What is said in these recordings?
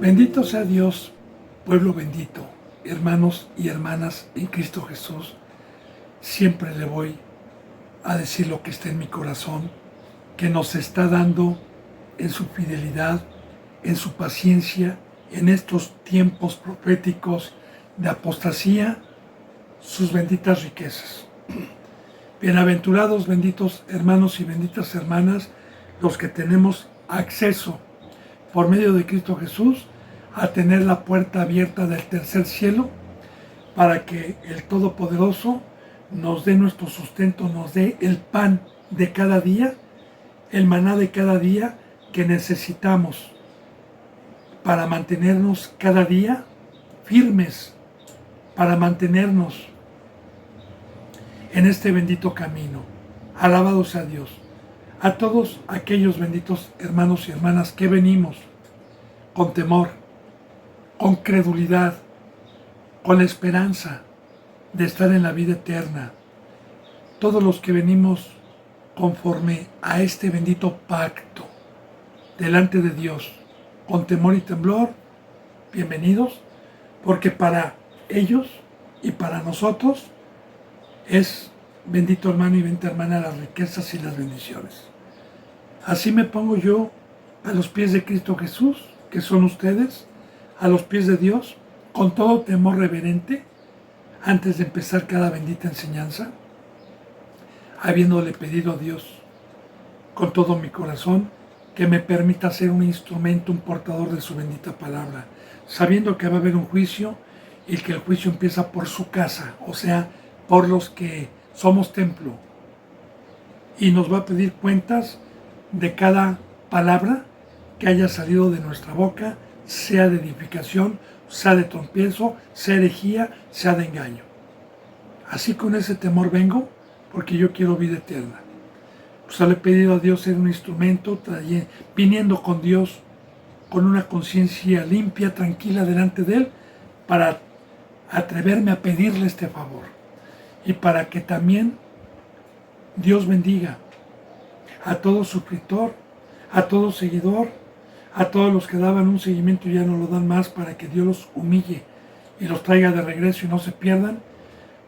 Bendito sea Dios, pueblo bendito, hermanos y hermanas en Cristo Jesús. Siempre le voy a decir lo que está en mi corazón, que nos está dando en su fidelidad, en su paciencia, en estos tiempos proféticos de apostasía, sus benditas riquezas. Bienaventurados, benditos hermanos y benditas hermanas, los que tenemos acceso por medio de Cristo Jesús a tener la puerta abierta del tercer cielo para que el Todopoderoso nos dé nuestro sustento, nos dé el pan de cada día, el maná de cada día que necesitamos para mantenernos cada día firmes, para mantenernos en este bendito camino. Alabado sea Dios. A todos aquellos benditos hermanos y hermanas que venimos con temor, con credulidad, con la esperanza de estar en la vida eterna. Todos los que venimos conforme a este bendito pacto delante de Dios, con temor y temblor, bienvenidos, porque para ellos y para nosotros es, bendito hermano y bendita hermana, las riquezas y las bendiciones. Así me pongo yo a los pies de Cristo Jesús, que son ustedes, a los pies de Dios, con todo temor reverente, antes de empezar cada bendita enseñanza, habiéndole pedido a Dios con todo mi corazón que me permita ser un instrumento, un portador de su bendita palabra, sabiendo que va a haber un juicio y que el juicio empieza por su casa, o sea, por los que somos templo, y nos va a pedir cuentas de cada palabra que haya salido de nuestra boca, sea de edificación, sea de tropiezo, sea herejía, sea de engaño. Así con ese temor vengo, porque yo quiero vida eterna. Pues le he pedido a Dios ser un instrumento, viniendo con Dios con una conciencia limpia, tranquila delante de Él, para atreverme a pedirle este favor. Y para que también Dios bendiga a todo suscriptor, a todo seguidor, a todos los que daban un seguimiento y ya no lo dan más, para que Dios los humille y los traiga de regreso y no se pierdan,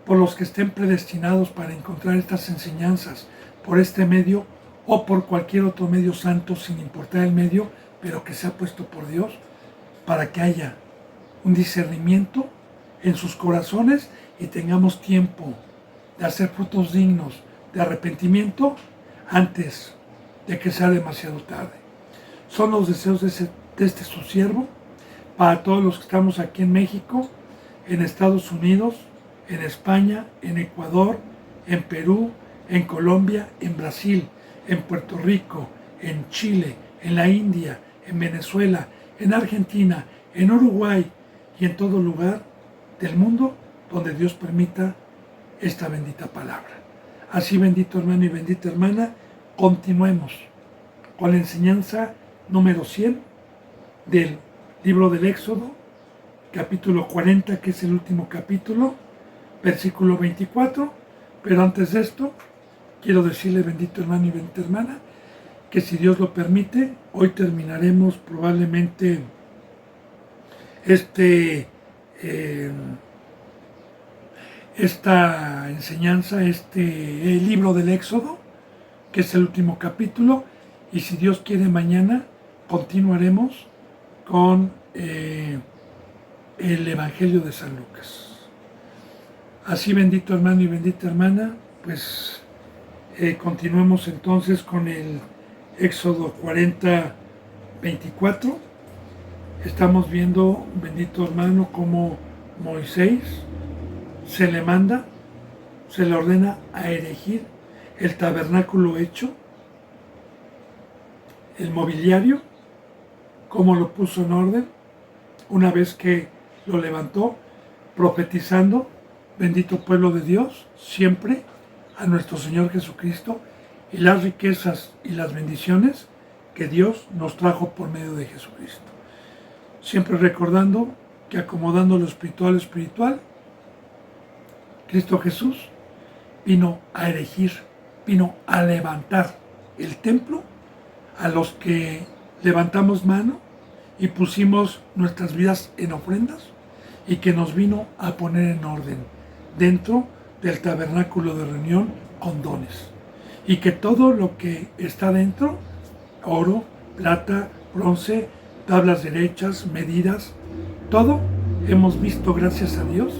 por los que estén predestinados para encontrar estas enseñanzas por este medio o por cualquier otro medio santo, sin importar el medio, pero que sea puesto por Dios, para que haya un discernimiento en sus corazones y tengamos tiempo de hacer frutos dignos de arrepentimiento antes de que sea demasiado tarde. Son los deseos de este su siervo para todos los que estamos aquí en México, en Estados Unidos, en España, en Ecuador, en Perú, en Colombia, en Brasil, en Puerto Rico, en Chile, en la India, en Venezuela, en Argentina, en Uruguay y en todo lugar del mundo donde Dios permita esta bendita palabra. Así, bendito hermano y bendita hermana, continuemos con la enseñanza número 100 del libro del Éxodo, capítulo 40, que es el último capítulo, versículo 24. Pero antes de esto, quiero decirle, bendito hermano y bendita hermana, que si Dios lo permite, hoy terminaremos probablemente esta enseñanza, el libro del Éxodo, que es el último capítulo, y si Dios quiere mañana continuaremos con el Evangelio de San Lucas. Así, bendito hermano y bendita hermana, pues continuemos entonces con el Éxodo 40, 24. Estamos viendo, bendito hermano, cómo Moisés se le manda, se le ordena a erigir el tabernáculo hecho, el mobiliario, cómo lo puso en orden, una vez que lo levantó, profetizando, bendito pueblo de Dios, siempre a nuestro Señor Jesucristo y las riquezas y las bendiciones que Dios nos trajo por medio de Jesucristo. Siempre recordando que acomodando lo espiritual, Cristo Jesús vino a erigir, vino a levantar el templo a los que levantamos mano y pusimos nuestras vidas en ofrendas y que nos vino a poner en orden dentro del tabernáculo de reunión con dones. Y que todo lo que está dentro, oro, plata, bronce, tablas derechas, medidas, todo hemos visto, gracias a Dios,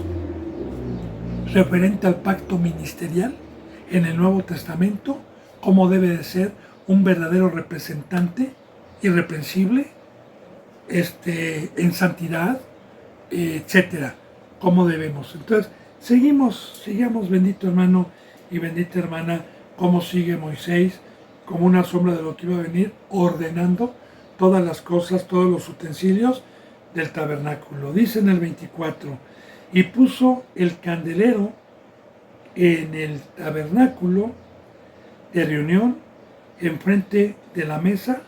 referente al pacto ministerial en el Nuevo Testamento, cómo debe de ser un verdadero representante irreprensible, en santidad, etcétera, cómo debemos. Entonces, sigamos, bendito hermano y bendita hermana, cómo sigue Moisés, como una sombra de lo que iba a venir, ordenando todas las cosas, todos los utensilios del tabernáculo. Dice en el 24, y puso el candelero en el tabernáculo de reunión, enfrente de la mesa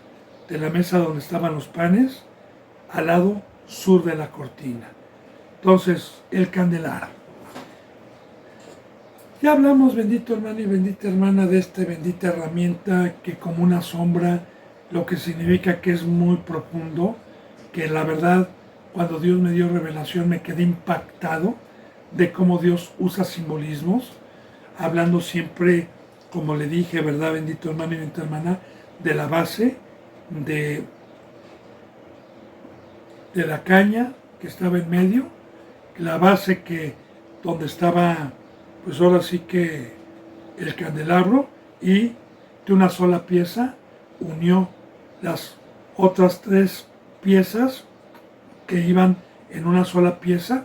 donde estaban los panes, al lado sur de la cortina. Entonces, el candelabro. Ya hablamos, bendito hermano y bendita hermana, de esta bendita herramienta que como una sombra, lo que significa que es muy profundo, que la verdad, cuando Dios me dio revelación, me quedé impactado de cómo Dios usa simbolismos, hablando siempre, como le dije, ¿verdad, bendito hermano y bendita hermana?, de la base de la caña que estaba en medio, la base donde estaba, pues ahora sí que el candelabro, y de una sola pieza unió las otras 3 piezas que iban en una sola pieza,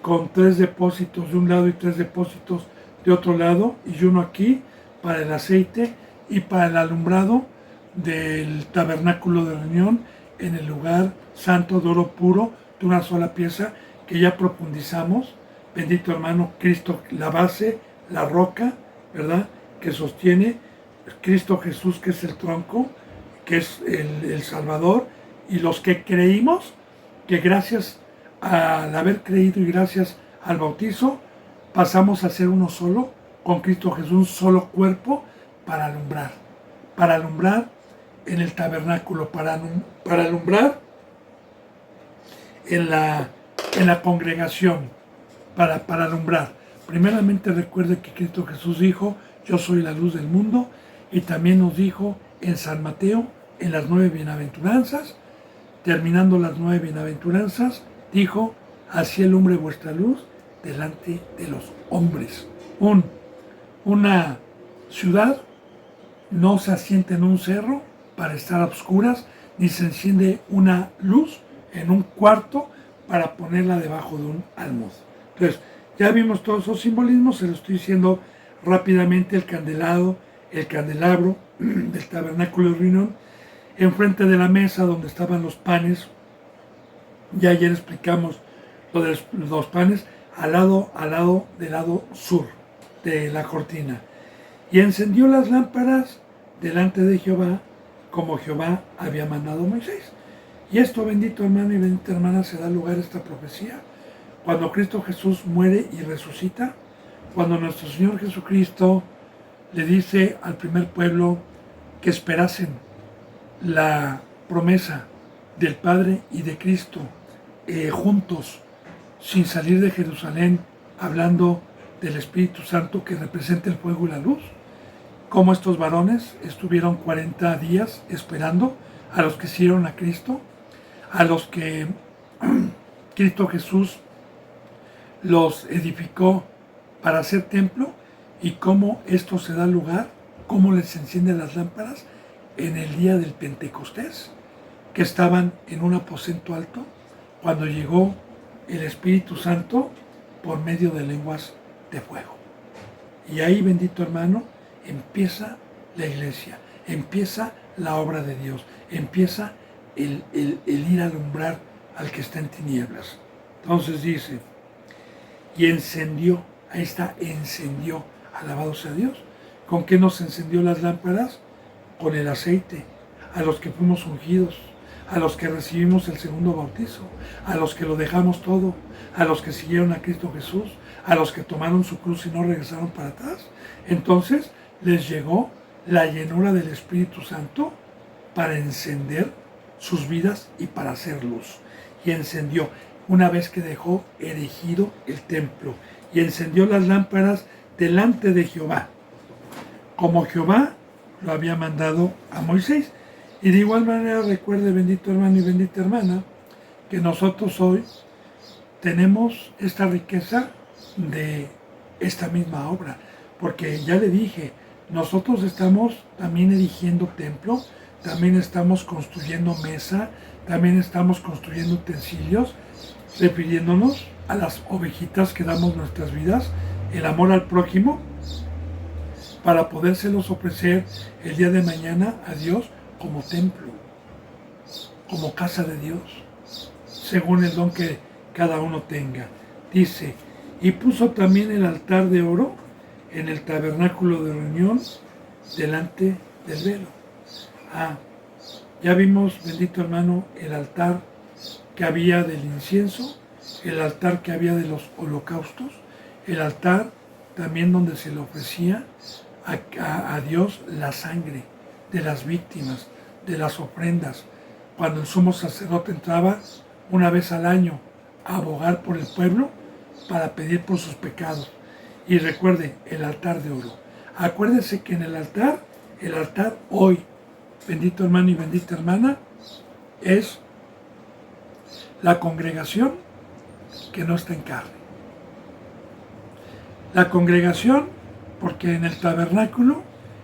con 3 depósitos de un lado y 3 depósitos de otro lado, y uno aquí para el aceite y para el alumbrado del tabernáculo de reunión en el lugar santo de oro puro, de una sola pieza, que ya profundizamos, bendito hermano, Cristo, la base, la roca, ¿verdad?, que sostiene, Cristo Jesús, que es el tronco, que es el Salvador, y los que creímos, que gracias al haber creído y gracias al bautizo, pasamos a ser uno solo, con Cristo Jesús, un solo cuerpo, para alumbrar en el tabernáculo, para alumbrar en la congregación, para alumbrar. Primeramente recuerde que Cristo Jesús dijo, yo soy la luz del mundo, y también nos dijo en San Mateo, en las 9 bienaventuranzas, terminando las 9 bienaventuranzas, dijo, así alumbre vuestra luz delante de los hombres. Una ciudad no se asienta en un cerro para estar a oscuras, ni se enciende una luz en un cuarto para ponerla debajo de un almud. Entonces, ya vimos todos esos simbolismos, se lo estoy diciendo rápidamente: el candelabro del tabernáculo de reunión, enfrente de la mesa donde estaban los panes. Ya ayer explicamos lo de los panes, al lado del lado sur de la cortina. Y encendió las lámparas delante de Jehová, como Jehová había mandado a Moisés. Y esto, bendito hermano y bendita hermana, se da lugar a esta profecía cuando Cristo Jesús muere y resucita, cuando nuestro Señor Jesucristo le dice al primer pueblo que esperasen la promesa del Padre y de Cristo juntos, sin salir de Jerusalén, hablando del Espíritu Santo que representa el fuego y la luz. Como estos varones estuvieron 40 días esperando a los que siguieron a Cristo, a los que Cristo Jesús los edificó para hacer templo, y cómo esto se da lugar, cómo les encienden las lámparas en el día del Pentecostés, que estaban en un aposento alto, cuando llegó el Espíritu Santo por medio de lenguas de fuego. Y ahí, bendito hermano, empieza la iglesia, empieza la obra de Dios, empieza el ir a alumbrar al que está en tinieblas. Entonces dice, y encendió, ahí está, encendió, alabado sea Dios. ¿Con qué nos encendió las lámparas? Con el aceite, a los que fuimos ungidos, a los que recibimos el segundo bautizo, a los que lo dejamos todo, a los que siguieron a Cristo Jesús, a los que tomaron su cruz y no regresaron para atrás. Entonces les llegó la llenura del Espíritu Santo para encender sus vidas y para hacer luz. Y encendió, una vez que dejó erigido el templo, y encendió las lámparas delante de Jehová, como Jehová lo había mandado a Moisés. Y de igual manera recuerde, bendito hermano y bendita hermana, que nosotros hoy tenemos esta riqueza de esta misma obra, porque ya le dije, nosotros estamos también erigiendo templo, también estamos construyendo mesa, también estamos construyendo utensilios, refiriéndonos a las ovejitas que damos nuestras vidas, el amor al prójimo, para podérselos ofrecer el día de mañana a Dios como templo, como casa de Dios, según el don que cada uno tenga. Dice, y puso también el altar de oro en el tabernáculo de reunión delante del velo. Ya vimos, bendito hermano, el altar que había del incienso, el altar que había de los holocaustos, el altar también donde se le ofrecía a Dios la sangre de las víctimas, de las ofrendas. Cuando el sumo sacerdote entraba una vez al año a abogar por el pueblo para pedir por sus pecados. Y recuerde, el altar de oro. Acuérdese que en el altar hoy, bendito hermano y bendita hermana, es la congregación que no está en carne. La congregación, porque en el tabernáculo,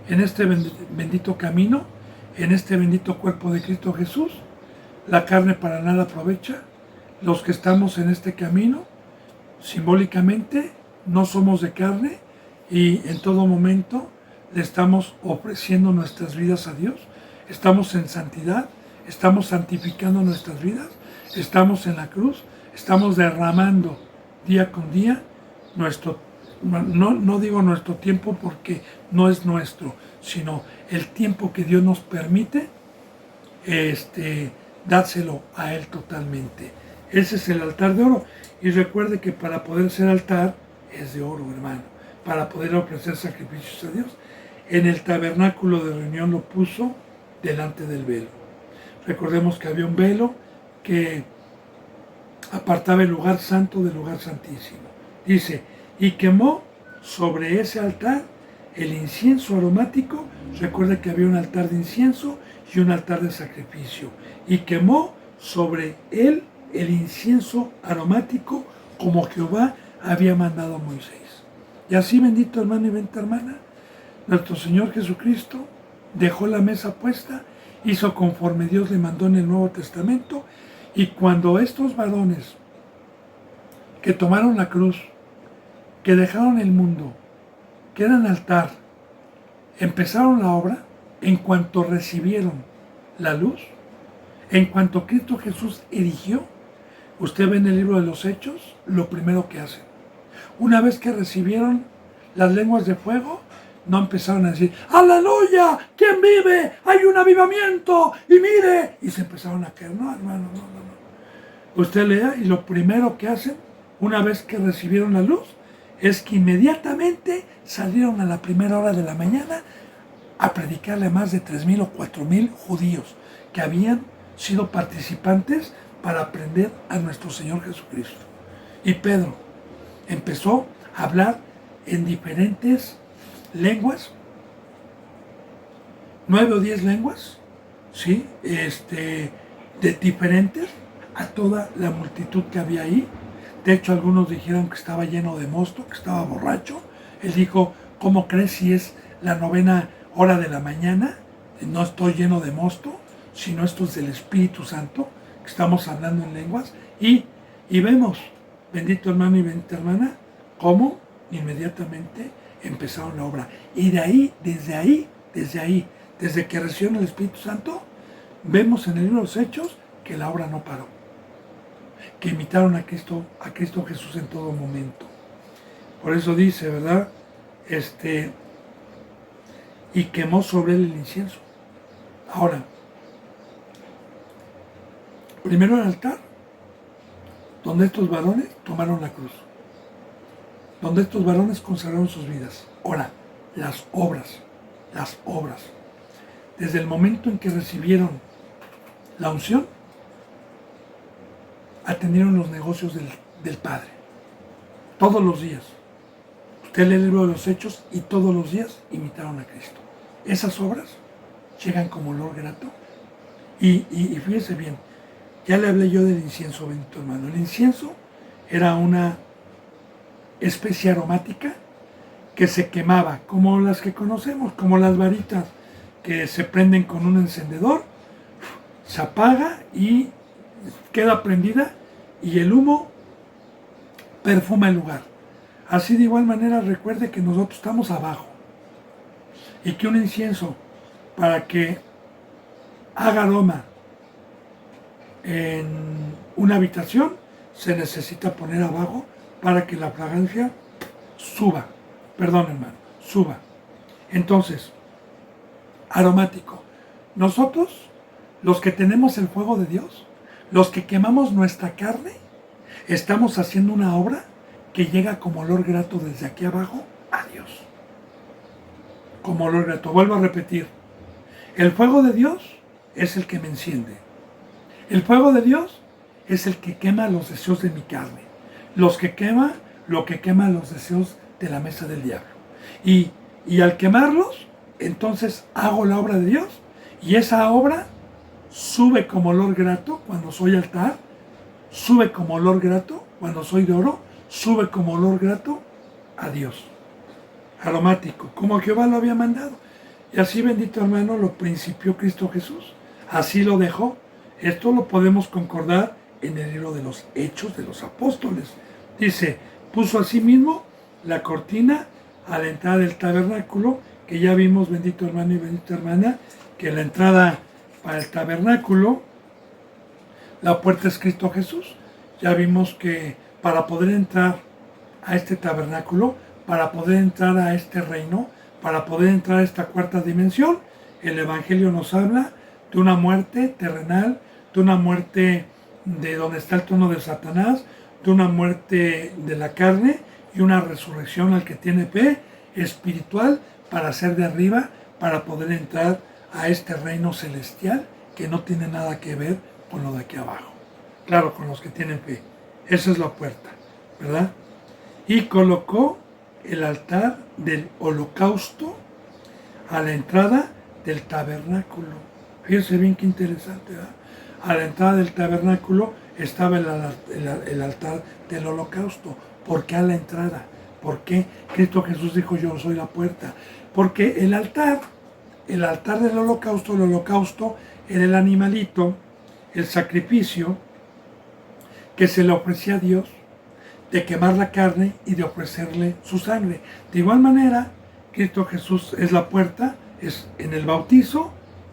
en este bendito camino, en este bendito cuerpo de Cristo Jesús, la carne para nada aprovecha. Los que estamos en este camino, simbólicamente, no somos de carne y en todo momento le estamos ofreciendo nuestras vidas a Dios. Estamos en santidad, estamos santificando nuestras vidas, estamos en la cruz, estamos derramando día con día nuestro, no digo nuestro tiempo porque no es nuestro, sino el tiempo que Dios nos permite, dárselo a Él totalmente. Ese es el altar de oro. Y recuerde que para poder ser altar es de oro, hermano, para poder ofrecer sacrificios a Dios. En el tabernáculo de reunión lo puso delante del velo. Recordemos que había un velo que apartaba el lugar santo del lugar santísimo. Dice, y quemó sobre ese altar el incienso aromático. Recuerda que había un altar de incienso y un altar de sacrificio. Y quemó sobre él el incienso aromático como Jehová había mandado a Moisés. Y así, bendito hermano y bendita hermana, nuestro Señor Jesucristo dejó la mesa puesta, hizo conforme Dios le mandó en el Nuevo Testamento, y cuando estos varones que tomaron la cruz, que dejaron el mundo, que eran altar, empezaron la obra, en cuanto recibieron la luz, en cuanto Cristo Jesús erigió, usted ve en el libro de los Hechos lo primero que hacen. Una vez que recibieron las lenguas de fuego, no empezaron a decir, ¡aleluya! ¿Quién vive? ¡Hay un avivamiento! ¡Y mire! Y se empezaron a caer. No, hermano, no. Usted lea y lo primero que hacen, una vez que recibieron la luz, es que inmediatamente salieron a la primera hora de la mañana a predicarle a más de 3,000 o 4,000 judíos que habían sido participantes para aprender a nuestro Señor Jesucristo. Y Pedro empezó a hablar en diferentes lenguas, 9 o 10 lenguas, ¿sí? De diferentes, a toda la multitud que había ahí. De hecho, algunos dijeron que estaba lleno de mosto, que estaba borracho. Él dijo, ¿cómo crees si es la 9ª hora de la mañana? No estoy lleno de mosto, sino esto es del Espíritu Santo, que estamos hablando en lenguas. Y vemos, bendito hermano y bendita hermana, cómo inmediatamente empezaron la obra. Y de ahí, desde que recibieron el Espíritu Santo, vemos en el libro de los Hechos que la obra no paró, que imitaron a Cristo Jesús en todo momento. Por eso dice, ¿verdad? Y quemó sobre él el incienso. Ahora, primero el altar, donde estos varones tomaron la cruz, donde estos varones consagraron sus vidas. Ahora, las obras. Desde el momento en que recibieron la unción, atendieron los negocios del Padre. Todos los días. Usted lee el libro de los Hechos y todos los días imitaron a Cristo. Esas obras llegan como olor grato. Y fíjese bien, ya le hablé yo del incienso, bendito hermano. El incienso era una especie aromática que se quemaba, como las que conocemos, como las varitas que se prenden con un encendedor, se apaga y queda prendida y el humo perfuma el lugar. Así de igual manera recuerde que nosotros estamos abajo y que un incienso, para que haga aroma en una habitación, se necesita poner abajo para que la fragancia suba. Perdón, hermano, suba. Entonces, aromático. Nosotros, los que tenemos el fuego de Dios, los que quemamos nuestra carne, estamos haciendo una obra que llega como olor grato desde aquí abajo a Dios. Como olor grato. Vuelvo a repetir. El fuego de Dios es el que me enciende. El fuego de Dios es el que quema los deseos de mi carne. Lo que quema los deseos de la mesa del diablo. Y al quemarlos, entonces hago la obra de Dios y esa obra sube como olor grato cuando soy altar, sube como olor grato cuando soy de oro, sube como olor grato a Dios. Aromático, como Jehová lo había mandado. Y así, bendito hermano, lo principió Cristo Jesús. Así lo dejó. Esto lo podemos concordar en el libro de los Hechos de los Apóstoles. Dice, puso asimismo la cortina a la entrada del tabernáculo, que ya vimos, bendito hermano y bendita hermana, que la entrada para el tabernáculo, la puerta es Cristo Jesús. Ya vimos que para poder entrar a este tabernáculo, para poder entrar a este reino, para poder entrar a esta cuarta dimensión, el Evangelio nos habla de una muerte terrenal, de una muerte de donde está el trono de Satanás, de una muerte de la carne y una resurrección al que tiene fe espiritual para ser de arriba, para poder entrar a este reino celestial que no tiene nada que ver con lo de aquí abajo. Claro, con los que tienen fe. Esa es la puerta, ¿verdad? Y colocó el altar del holocausto a la entrada del tabernáculo. Fíjense bien qué interesante, ¿verdad? A la entrada del tabernáculo estaba el altar del holocausto. ¿Por qué a la entrada? ¿Por qué Cristo Jesús dijo yo soy la puerta? Porque el altar del holocausto, el holocausto era el animalito, el sacrificio que se le ofrecía a Dios, de quemar la carne y de ofrecerle su sangre. De igual manera, Cristo Jesús es la puerta, es en el bautizo.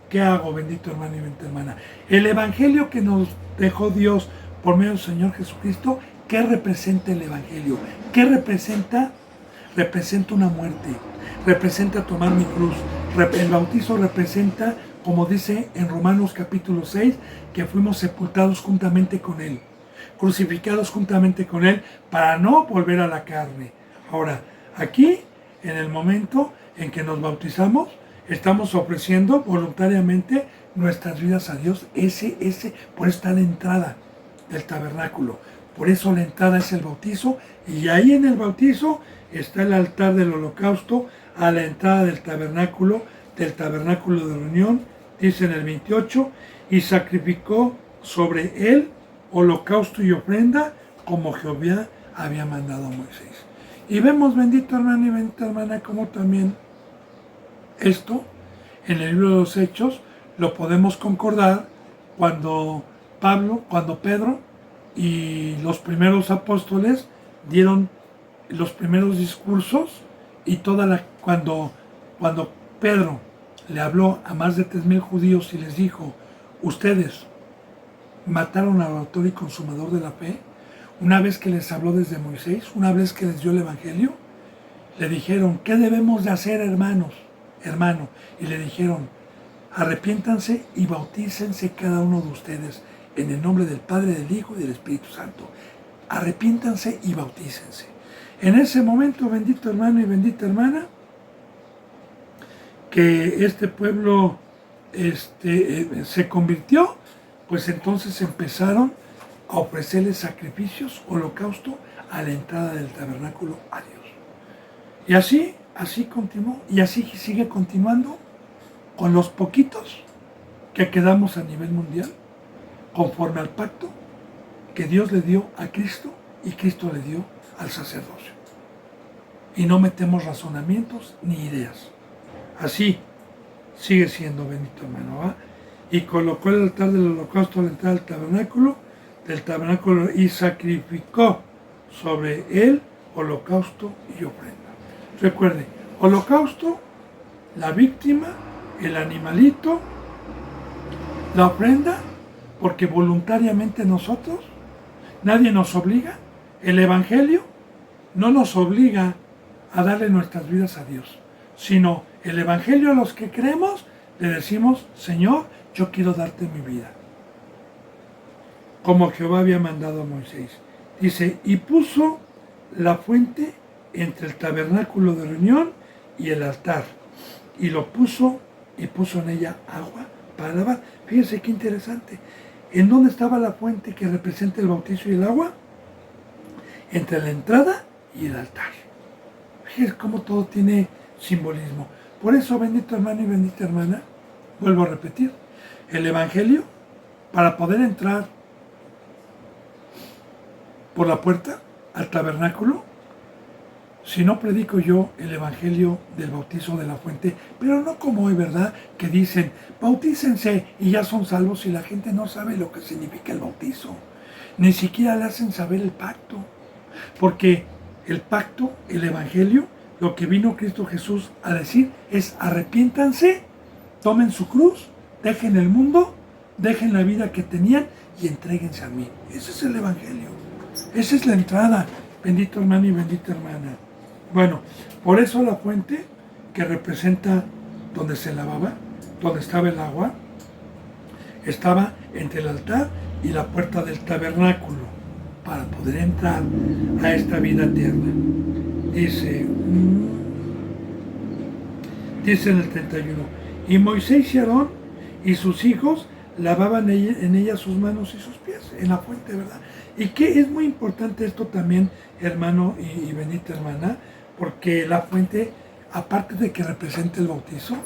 ¿Qué hago, bendito hermano y bendita hermana? El evangelio que nos dejó Dios por medio del Señor Jesucristo, ¿qué representa el evangelio? ¿Qué representa? Representa una muerte, representa tomar mi cruz. El bautizo representa, como dice en Romanos capítulo 6, que fuimos sepultados juntamente con Él, crucificados juntamente con Él para no volver a la carne. Ahora, aquí, en el momento en que nos bautizamos, estamos ofreciendo voluntariamente nuestras vidas a Dios. Por eso está la entrada del tabernáculo. Por eso la entrada es el bautizo. Y ahí en el bautizo está el altar del holocausto a la entrada del tabernáculo de reunión. Dice en el 28, y sacrificó sobre él holocausto y ofrenda como Jehová había mandado a Moisés. Y vemos, bendito hermano y bendita hermana, como también esto en el libro de los Hechos lo podemos concordar cuando Pedro y los primeros apóstoles dieron los primeros discursos y cuando Pedro le habló a más de 3,000 judíos y les dijo, ustedes mataron al autor y consumador de la fe. Una vez que les habló desde Moisés, una vez que les dio el evangelio, le dijeron, ¿qué debemos de hacer, hermano? Y le dijeron, arrepiéntanse y bautícense cada uno de ustedes en el nombre del Padre, del Hijo y del Espíritu Santo. Arrepiéntanse y bautícense. En ese momento, bendito hermano y bendita hermana, que este pueblo se convirtió, pues entonces empezaron a ofrecerle sacrificios, holocausto, a la entrada del tabernáculo a Dios. Y así continuó, y así sigue continuando con los poquitos que quedamos a nivel mundial, conforme al pacto que Dios le dio a Cristo y Cristo le dio al sacerdocio. Y no metemos razonamientos ni ideas. Así sigue siendo, bendito hermano, ¿va? Y colocó el altar del holocausto a la entrada del tabernáculo y sacrificó sobre él holocausto y ofrenda. Recuerde, holocausto, la víctima, el animalito, la ofrenda, porque voluntariamente nosotros, nadie nos obliga, el Evangelio no nos obliga a darle nuestras vidas a Dios, sino el Evangelio a los que creemos le decimos, Señor, yo quiero darte mi vida. Como Jehová había mandado a Moisés. Dice, y puso la fuente entre el tabernáculo de reunión y el altar, y puso en ella agua para lavar. Fíjense qué interesante. ¿En dónde estaba la fuente que representa el bautizo y el agua? Entre la entrada y el altar. Fíjense cómo todo tiene simbolismo. Por eso, bendito hermano y bendita hermana, vuelvo a repetir, el Evangelio, para poder entrar por la puerta al tabernáculo, si no predico yo el Evangelio del bautizo de la fuente, pero no como hoy, ¿verdad? Que dicen, bautícense y ya son salvos, y la gente no sabe lo que significa el bautizo. Ni siquiera le hacen saber el pacto. Porque el pacto, el Evangelio, lo que vino Cristo Jesús a decir es arrepiéntanse, tomen su cruz, dejen el mundo, dejen la vida que tenían y entréguense a mí. Ese es el Evangelio. Esa es la entrada, bendito hermano y bendita hermana. Bueno, por eso la fuente que representa donde se lavaba, donde estaba el agua, estaba entre el altar y la puerta del tabernáculo para poder entrar a esta vida eterna. Dice en el 31, y Moisés y Aarón y sus hijos lavaban en ella sus manos y sus pies, en la fuente, ¿verdad? Y que es muy importante esto también, hermano y bendita hermana, porque la fuente, aparte de que representa el bautizo,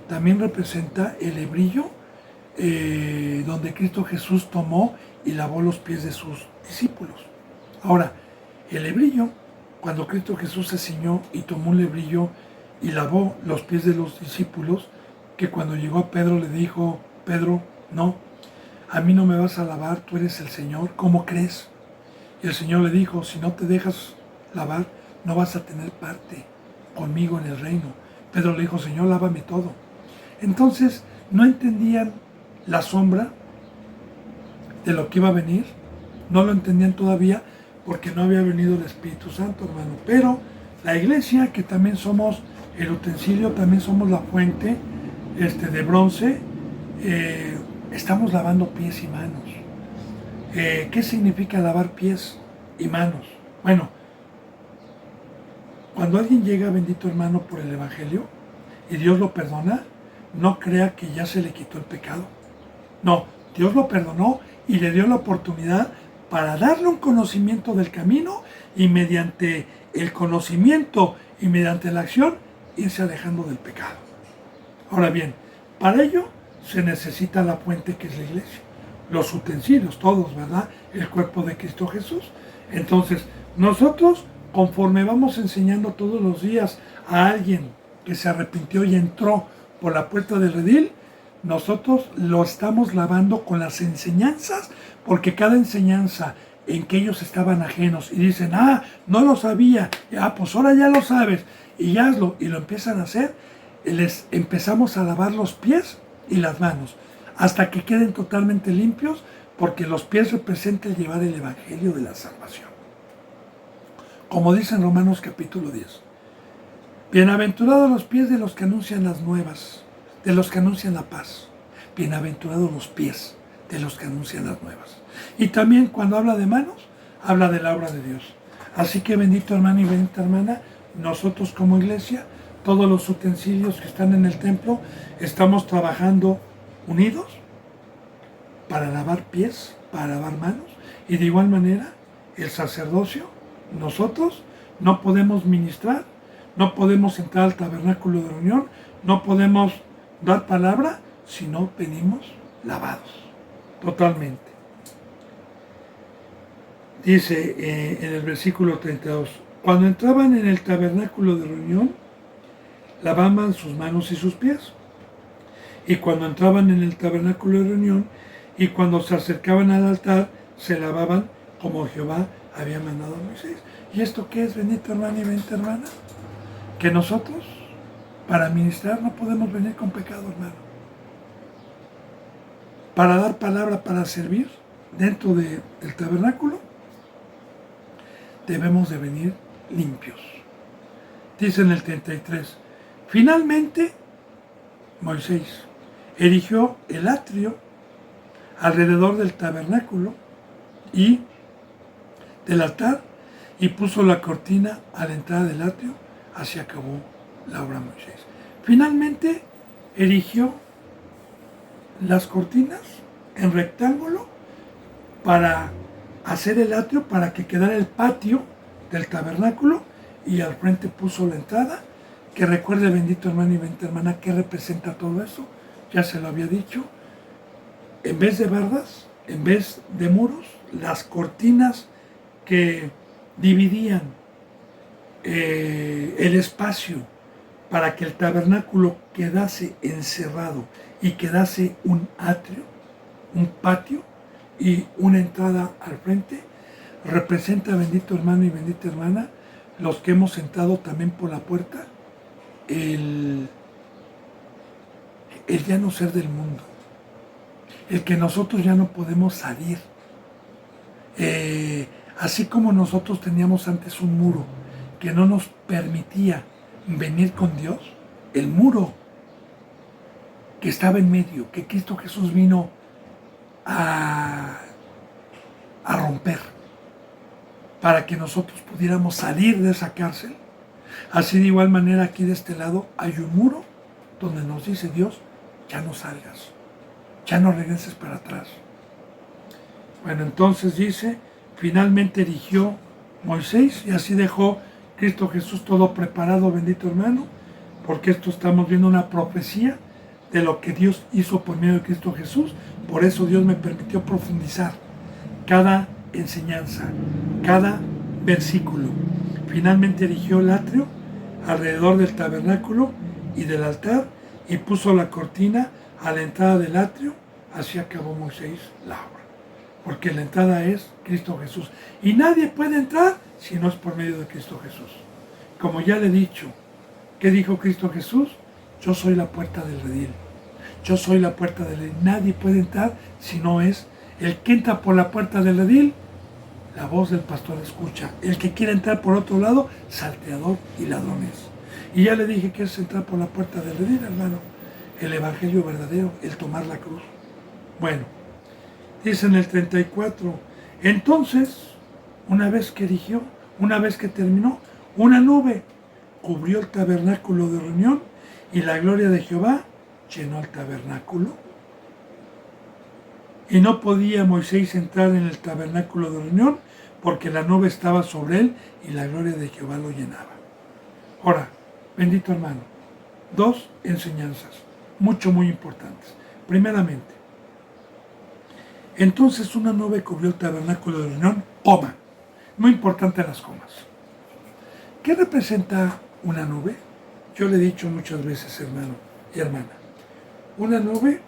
también representa el hebrillo, donde Cristo Jesús tomó y lavó los pies de sus discípulos. Ahora, el hebrillo, cuando Cristo Jesús se ciñó y tomó un hebrillo y lavó los pies de los discípulos, que cuando llegó a Pedro le dijo, Pedro, no, a mí no me vas a lavar, tú eres el Señor, ¿cómo crees? Y el Señor le dijo, si no te dejas lavar, no vas a tener parte conmigo en el reino. Pedro le dijo, Señor, lávame todo. Entonces, no entendían la sombra de lo que iba a venir, no lo entendían todavía porque no había venido el Espíritu Santo, hermano. Pero la iglesia, que también somos el utensilio, también somos la fuente de bronce, estamos lavando pies y manos. ¿Qué significa lavar pies y manos? Bueno, cuando alguien llega, bendito hermano, por el Evangelio y Dios lo perdona, no crea que ya se le quitó el pecado. No, Dios lo perdonó y le dio la oportunidad para darle un conocimiento del camino y mediante el conocimiento y mediante la acción irse alejando del pecado. Ahora bien, para ello se necesita la fuente que es la iglesia, los utensilios, todos, ¿verdad? El cuerpo de Cristo Jesús. Entonces, nosotros, conforme vamos enseñando todos los días a alguien que se arrepintió y entró por la puerta del redil, nosotros lo estamos lavando con las enseñanzas, porque cada enseñanza en que ellos estaban ajenos y dicen, no lo sabía, pues ahora ya lo sabes, y hazlo, y lo empiezan a hacer, les empezamos a lavar los pies y las manos, hasta que queden totalmente limpios, porque los pies representan llevar el Evangelio de la salvación. Como dice en Romanos capítulo 10, bienaventurados los pies de los que anuncian las nuevas, de los que anuncian la paz. Bienaventurados los pies de los que anuncian las nuevas. Y también cuando habla de manos, habla de la obra de Dios. Así que bendito hermano y bendita hermana, nosotros como iglesia, todos los utensilios que están en el templo, estamos trabajando unidos para lavar pies, para lavar manos, y de igual manera el sacerdocio, nosotros no podemos ministrar, no podemos entrar al tabernáculo de reunión, no podemos dar palabra si no venimos lavados, totalmente. Dice en el versículo 32, cuando entraban en el tabernáculo de reunión, lavaban sus manos y sus pies. Y cuando entraban en el tabernáculo de reunión y cuando se acercaban al altar, se lavaban como Jehová había mandado a Moisés. ¿Y esto qué es, bendito hermano y bendita hermana? Que nosotros, para ministrar, no podemos venir con pecado, hermano. Para dar palabra, para servir dentro del tabernáculo, debemos de venir limpios. Dice en el 33, finalmente Moisés erigió el atrio alrededor del tabernáculo y del altar y puso la cortina a la entrada del atrio. Así acabó la obra de Moisés. Finalmente erigió las cortinas en rectángulo para hacer el atrio, para que quedara el patio del tabernáculo, y al frente puso la entrada, que recuerde, bendito hermano y bendita hermana, ¿qué representa todo eso? Ya se lo había dicho. En vez de bardas, en vez de muros, las cortinas que dividían el espacio para que el tabernáculo quedase encerrado y quedase un atrio, un patio y una entrada al frente, representa, bendito hermano y bendita hermana, los que hemos entrado también por la puerta, el ya no ser del mundo, el que nosotros ya no podemos salir. Así como nosotros teníamos antes un muro que no nos permitía venir con Dios, el muro que estaba en medio, que Cristo Jesús vino a romper para que nosotros pudiéramos salir de esa cárcel. Así de igual manera aquí de este lado hay un muro donde nos dice Dios, ya no salgas, ya no regreses para atrás. Bueno, entonces dice, finalmente erigió Moisés y así dejó Cristo Jesús todo preparado, bendito hermano, porque esto estamos viendo una profecía de lo que Dios hizo por medio de Cristo Jesús. Por eso Dios me permitió profundizar cada enseñanza, cada versículo. Finalmente erigió el atrio alrededor del tabernáculo y del altar y puso la cortina a la entrada del atrio. Así acabó Moisés la obra, porque la entrada es Cristo Jesús y nadie puede entrar si no es por medio de Cristo Jesús. Como ya le he dicho, ¿qué dijo Cristo Jesús? Yo soy la puerta del redil, yo soy la puerta del redil. Nadie puede entrar si no es el que entra por la puerta del redil. La voz del pastor escucha. El que quiere entrar por otro lado, salteador y ladrones. Y ya le dije que es entrar por la puerta del redil, hermano. El evangelio verdadero, el tomar la cruz. Bueno, dice en el 34, entonces, una vez que erigió, una vez que terminó, una nube cubrió el tabernáculo de reunión y la gloria de Jehová llenó el tabernáculo. Y no podía Moisés entrar en el tabernáculo de reunión porque la nube estaba sobre él y la gloria de Jehová lo llenaba. Ahora, bendito hermano, dos enseñanzas muy importantes. Primeramente, entonces una nube cubrió el tabernáculo de reunión, coma. Muy importante las comas. ¿Qué representa una nube? Yo le he dicho muchas veces, hermano y hermana, una nube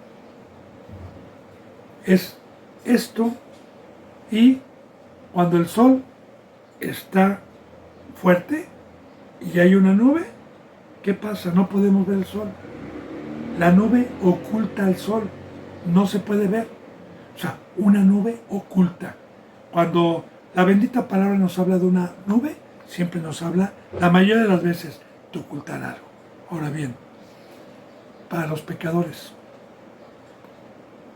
es esto, y cuando el sol está fuerte y hay una nube, ¿qué pasa? No podemos ver el sol. La nube oculta el sol, no se puede ver. O sea, una nube oculta. Cuando la bendita palabra nos habla de una nube, siempre nos habla, la mayoría de las veces, de ocultar algo. Ahora bien, para los pecadores,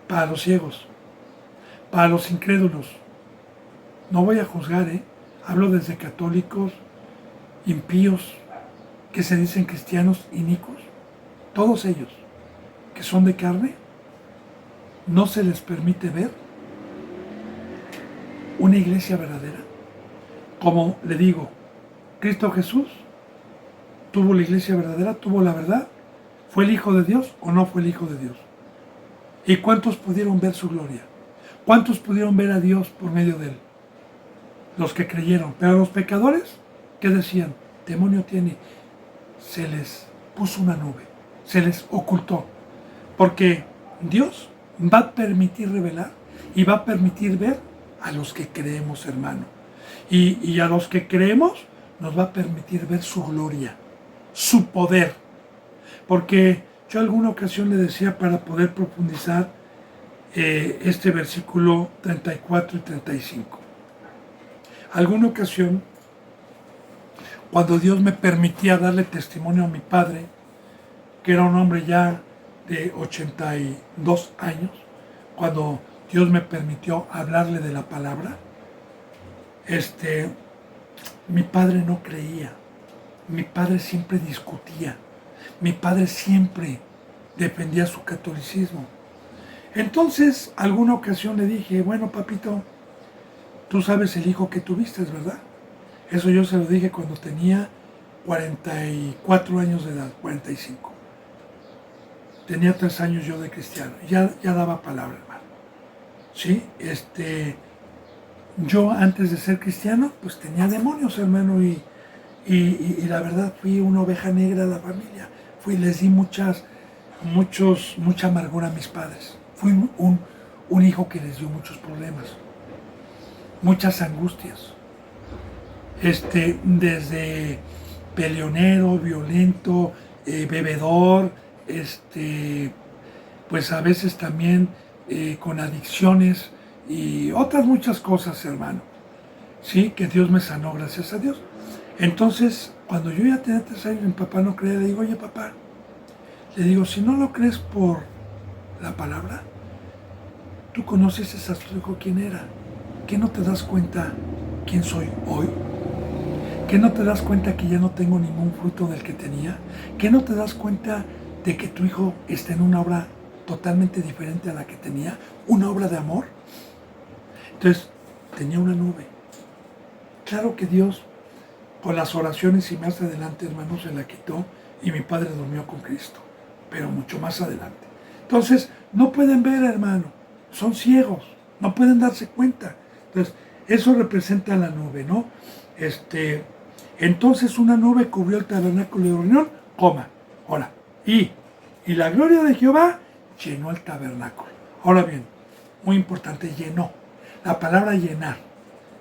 para los ciegos, para los incrédulos, no voy a juzgar, hablo desde católicos, impíos, que se dicen cristianos inicuos, todos ellos que son de carne, no se les permite ver una iglesia verdadera. Como le digo, Cristo Jesús tuvo la iglesia verdadera, tuvo la verdad, ¿fue el Hijo de Dios o no fue el Hijo de Dios? ¿Y cuántos pudieron ver su gloria? ¿Cuántos pudieron ver a Dios por medio de él? Los que creyeron. Pero los pecadores, ¿qué decían? Demonio tiene. Se les puso una nube, se les ocultó. Porque Dios va a permitir revelar y va a permitir ver a los que creemos, hermano. Y a los que creemos nos va a permitir ver su gloria, su poder. Porque yo alguna ocasión le decía, para poder profundizar este versículo 34 y 35. Alguna ocasión, cuando Dios me permitía darle testimonio a mi padre, que era un hombre ya de 82 años, cuando Dios me permitió hablarle de la palabra, mi padre no creía, mi padre siempre discutía, mi padre siempre defendía su catolicismo. Entonces, alguna ocasión le dije, bueno, papito, tú sabes el hijo que tuviste, ¿verdad? Eso yo se lo dije cuando tenía 44 años de edad, 45. Tenía 3 años yo de cristiano, ya daba palabra, hermano. ¿Sí? Yo antes de ser cristiano, pues tenía demonios, hermano, y la verdad fui una oveja negra de la familia. Les di mucha amargura a mis padres. Fui un hijo que les dio muchos problemas, muchas angustias. Desde peleonero, violento, bebedor, pues a veces también con adicciones y otras muchas cosas, hermano. Sí, que Dios me sanó, gracias a Dios. Entonces, cuando yo ya tenía 3 años, mi papá no creía, le digo, oye papá, le digo, si no lo crees por la palabra, tú conoces a tu hijo quién era. ¿Qué no te das cuenta quién soy hoy? ¿Qué no te das cuenta que ya no tengo ningún fruto del que tenía? ¿Qué no te das cuenta de que tu hijo está en una obra totalmente diferente a la que tenía? ¿Una obra de amor? Entonces, tenía una nube. Claro que Dios, con las oraciones y más adelante, hermano, se la quitó y mi padre durmió con Cristo, pero mucho más adelante. Entonces, no pueden ver, hermano, son ciegos, no pueden darse cuenta. Entonces, eso representa la nube, ¿no? Entonces una nube cubrió el tabernáculo de reunión, ahora, y la gloria de Jehová llenó el tabernáculo. Ahora bien, muy importante, llenó. La palabra llenar.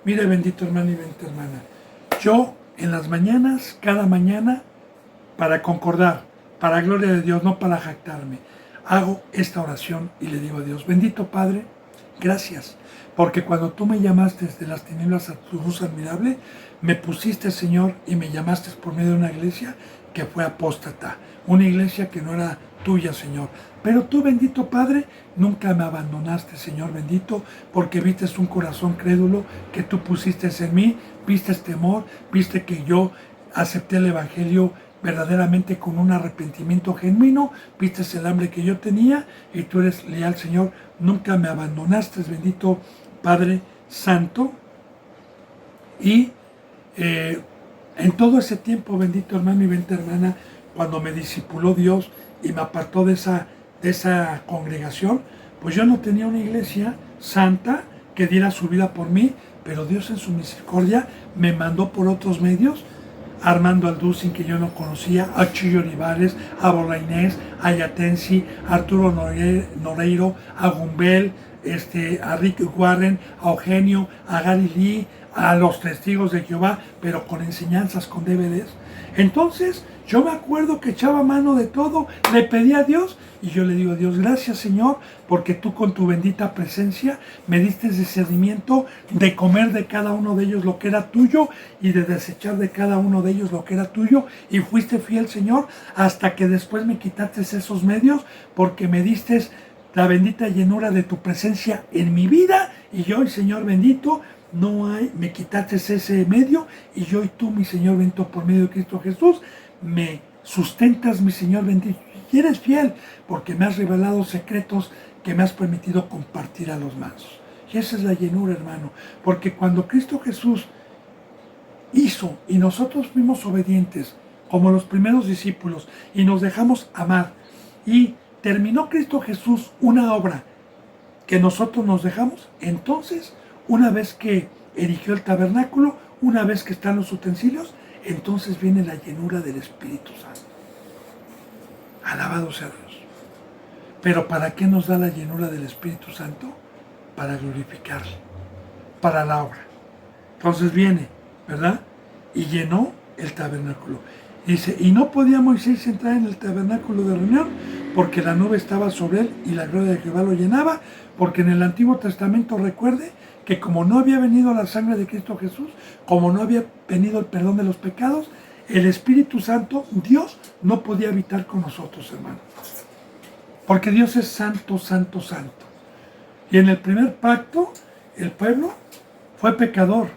Mire, bendito hermano y bendita hermana, yo en las mañanas, cada mañana, para concordar, para gloria de Dios, no para jactarme, hago esta oración y le digo a Dios, bendito Padre, gracias, porque cuando tú me llamaste de las tinieblas a tu luz admirable, me pusiste, Señor, y me llamaste por medio de una iglesia que fue apóstata, una iglesia que no era tuya, Señor. Pero tú, bendito Padre, nunca me abandonaste, Señor bendito, porque viste un corazón crédulo que tú pusiste en mí, viste temor, viste que yo acepté el Evangelio verdaderamente con un arrepentimiento genuino, viste el hambre que yo tenía y tú eres leal, Señor, nunca me abandonaste, bendito Padre Santo. Y en todo ese tiempo, bendito hermano y bendita hermana, cuando me discipuló Dios y me apartó de esa congregación, pues yo no tenía una iglesia santa que diera su vida por mí, pero Dios en su misericordia me mandó por otros medios, a Armando Alducin, que yo no conocía, a Chuyo Olivares, a Bolainés, a Yatensi, a Arturo Noreiro, a Gumbel, a Rick Warren, a Eugenio, a Gary Lee, a los testigos de Jehová, pero con enseñanzas, con DVDs. Entonces, yo me acuerdo que echaba mano de todo, le pedía a Dios, y yo le digo a Dios, gracias Señor, porque tú con tu bendita presencia me diste discernimiento de comer de cada uno de ellos lo que era tuyo, y de desechar de cada uno de ellos lo que era tuyo, y fuiste fiel, Señor, hasta que después me quitaste esos medios, porque me diste la bendita llenura de tu presencia en mi vida, y hoy, Señor bendito, me quitaste ese medio, y hoy tú, mi Señor bendito, por medio de Cristo Jesús, me sustentas, mi Señor bendito, y eres fiel, porque me has revelado secretos que me has permitido compartir a los mansos. Y esa es la llenura, hermano, porque cuando Cristo Jesús hizo y nosotros fuimos obedientes, como los primeros discípulos, y nos dejamos amar, y terminó Cristo Jesús una obra que nosotros nos dejamos, entonces, una vez que erigió el tabernáculo, una vez que están los utensilios, entonces viene la llenura del Espíritu Santo. Alabado sea Dios. Pero ¿para qué nos da la llenura del Espíritu Santo? Para glorificarle, para la obra. Entonces viene, ¿verdad? Y llenó el tabernáculo. Dice, y no podía Moisés entrar en el tabernáculo de reunión porque la nube estaba sobre él y la gloria de Jehová lo llenaba, porque en el Antiguo Testamento recuerde que como no había venido la sangre de Cristo Jesús, como no había venido el perdón de los pecados, el Espíritu Santo, Dios, no podía habitar con nosotros, hermanos. Porque Dios es santo, santo, santo. Y en el primer pacto, el pueblo fue pecador,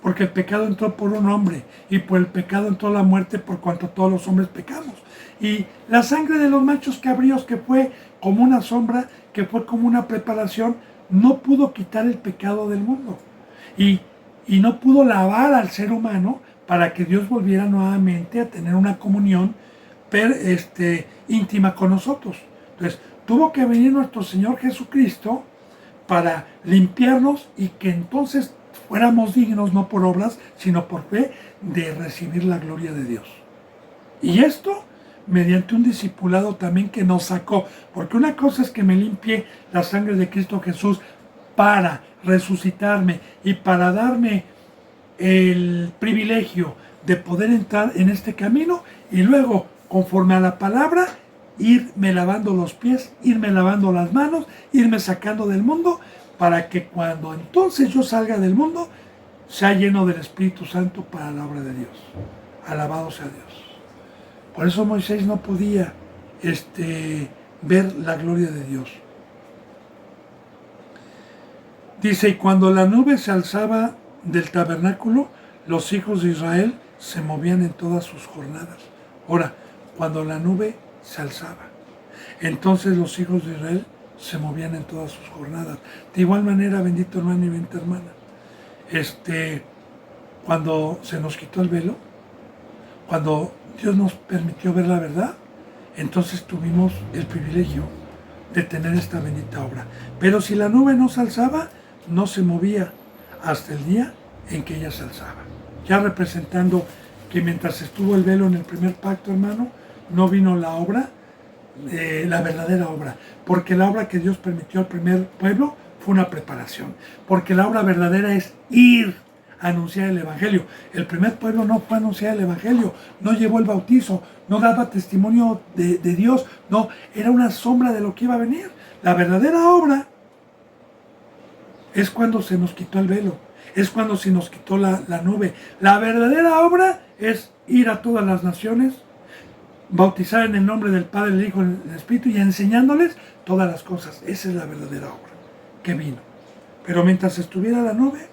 porque el pecado entró por un hombre, y por el pecado entró la muerte por cuanto todos los hombres pecamos. Y la sangre de los machos cabríos, que fue como una sombra, que fue como una preparación, no pudo quitar el pecado del mundo. Y no pudo lavar al ser humano para que Dios volviera nuevamente a tener una comunión íntima con nosotros. Entonces, tuvo que venir nuestro Señor Jesucristo para limpiarnos y que entonces fuéramos dignos, no por obras, sino por fe, de recibir la gloria de Dios. Y esto mediante un discipulado también que nos sacó, porque una cosa es que me limpie la sangre de Cristo Jesús para resucitarme y para darme el privilegio de poder entrar en este camino, y luego, conforme a la palabra, irme lavando los pies, irme lavando las manos, irme sacando del mundo, para que cuando entonces yo salga del mundo, sea lleno del Espíritu Santo para la obra de Dios. Alabado sea Dios. Por eso Moisés no podía ver la gloria de Dios. Dice, y cuando la nube se alzaba del tabernáculo, los hijos de Israel se movían en todas sus jornadas. Ahora, cuando la nube se alzaba, entonces los hijos de Israel se movían en todas sus jornadas. De igual manera, bendito hermano y bendita hermana, cuando se nos quitó el velo, cuando Dios nos permitió ver la verdad, entonces tuvimos el privilegio de tener esta bendita obra. Pero si la nube no se alzaba, no se movía hasta el día en que ella se alzaba. Ya representando que mientras estuvo el velo en el primer pacto, hermano, no vino la obra, la verdadera obra. Porque la obra que Dios permitió al primer pueblo fue una preparación. Porque la obra verdadera es ir a anunciar el Evangelio. El primer pueblo no fue a anunciar el Evangelio, no llevó el bautizo, no daba testimonio de Dios, no, era una sombra de lo que iba a venir. La verdadera obra es cuando se nos quitó el velo, es cuando se nos quitó la nube. La verdadera obra es ir a todas las naciones, bautizar en el nombre del Padre, del Hijo y del Espíritu, y enseñándoles todas las cosas. Esa es la verdadera obra que vino. Pero mientras estuviera la nube,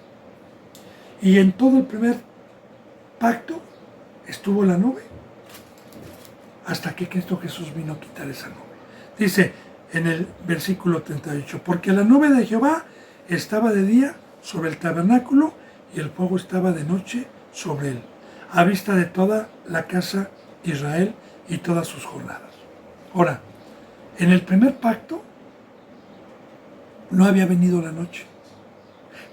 y en todo el primer pacto estuvo la nube, hasta que Cristo Jesús vino a quitar esa nube. Dice en el versículo 38, porque la nube de Jehová estaba de día sobre el tabernáculo, y el fuego estaba de noche sobre él, a vista de toda la casa de Israel y todas sus jornadas. Ahora, en el primer pacto no había venido la noche.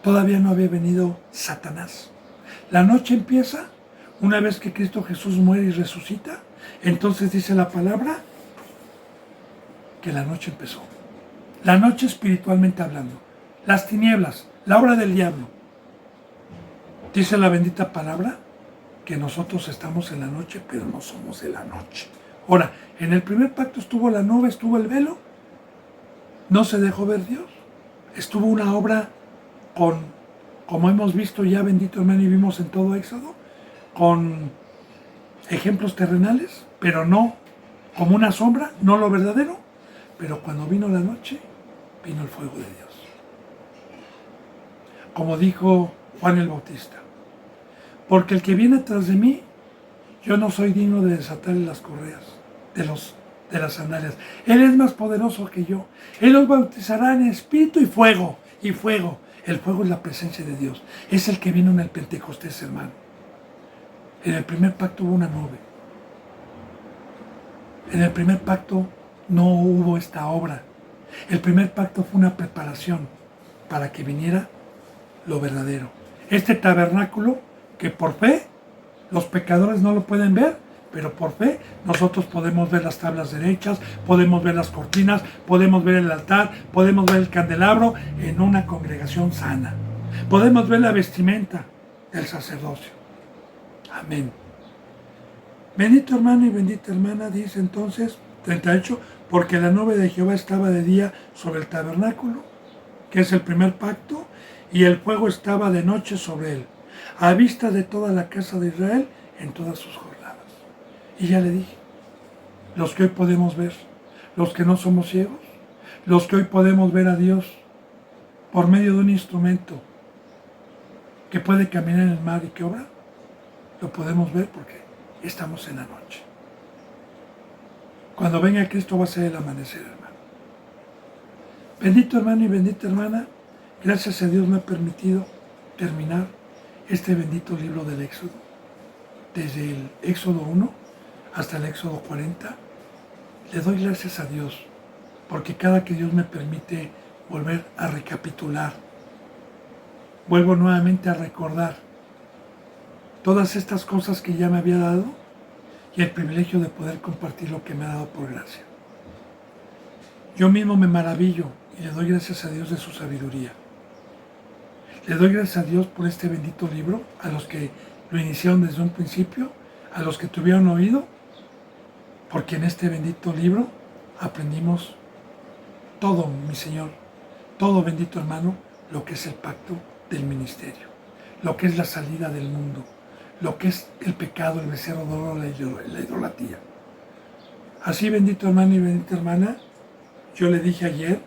Todavía no había venido Satanás. La noche empieza una vez que Cristo Jesús muere y resucita. Entonces dice la palabra que la noche empezó. La noche espiritualmente hablando. Las tinieblas, la obra del diablo. Dice la bendita palabra que nosotros estamos en la noche, pero no somos de la noche. Ahora, en el primer pacto estuvo la nube, estuvo el velo. No se dejó ver Dios. Estuvo una obra como hemos visto ya, bendito hermano, y vimos en todo Éxodo, con ejemplos terrenales, pero no como una sombra, no lo verdadero. Pero cuando vino la noche, vino el fuego de Dios. Como dijo Juan el Bautista, porque el que viene tras de mí, yo no soy digno de desatarle las correas, de los de las sandalias. Él es más poderoso que yo. Él los bautizará en espíritu y fuego. Y fuego. El fuego es la presencia de Dios. Es el que vino en el Pentecostés, hermano. En el primer pacto hubo una nube. En el primer pacto no hubo esta obra. El primer pacto fue una preparación para que viniera lo verdadero. Este tabernáculo que por fe los pecadores no lo pueden ver, pero por fe nosotros podemos ver las tablas derechas, podemos ver las cortinas, podemos ver el altar, podemos ver el candelabro en una congregación sana. Podemos ver la vestimenta del sacerdocio. Amén. Bendito hermano y bendita hermana, dice entonces 38, porque la nube de Jehová estaba de día sobre el tabernáculo, que es el primer pacto, y el fuego estaba de noche sobre él, a vista de toda la casa de Israel en todas sus jornadas. Y ya le dije, los que hoy podemos ver, los que no somos ciegos, los que hoy podemos ver a Dios por medio de un instrumento que puede caminar en el mar y que obra, lo podemos ver porque estamos en la noche. Cuando venga Cristo va a ser el amanecer, hermano. Bendito hermano y bendita hermana, gracias a Dios me ha permitido terminar este bendito libro del Éxodo. Desde el Éxodo 1 hasta el Éxodo 40, le doy gracias a Dios, porque cada que Dios me permite volver a recapitular, vuelvo nuevamente a recordar todas estas cosas que ya me había dado y el privilegio de poder compartir lo que me ha dado por gracia. Yo mismo me maravillo y le doy gracias a Dios de su sabiduría. Le doy gracias a Dios por este bendito libro, a los que lo iniciaron desde un principio, a los que tuvieron oído, porque en este bendito libro aprendimos todo, mi Señor, todo, bendito hermano, lo que es el pacto del ministerio, lo que es la salida del mundo, lo que es el pecado, el becerro de oro, la idolatría. Así, bendito hermano y bendita hermana, yo le dije ayer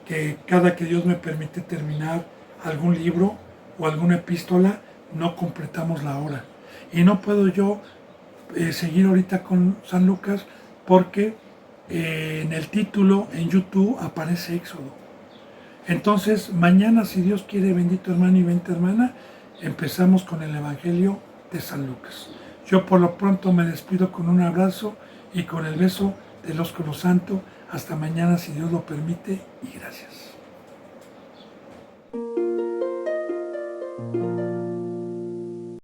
que cada que Dios me permite terminar algún libro o alguna epístola, no completamos la hora. Y no puedo yo seguir ahorita con San Lucas porque en el título en YouTube aparece Éxodo. Entonces mañana, si Dios quiere, bendito hermano y bendita hermana, empezamos con el Evangelio de San Lucas. Yo por lo pronto me despido con un abrazo y con el beso del ósculo santo. Hasta mañana, si Dios lo permite, y gracias.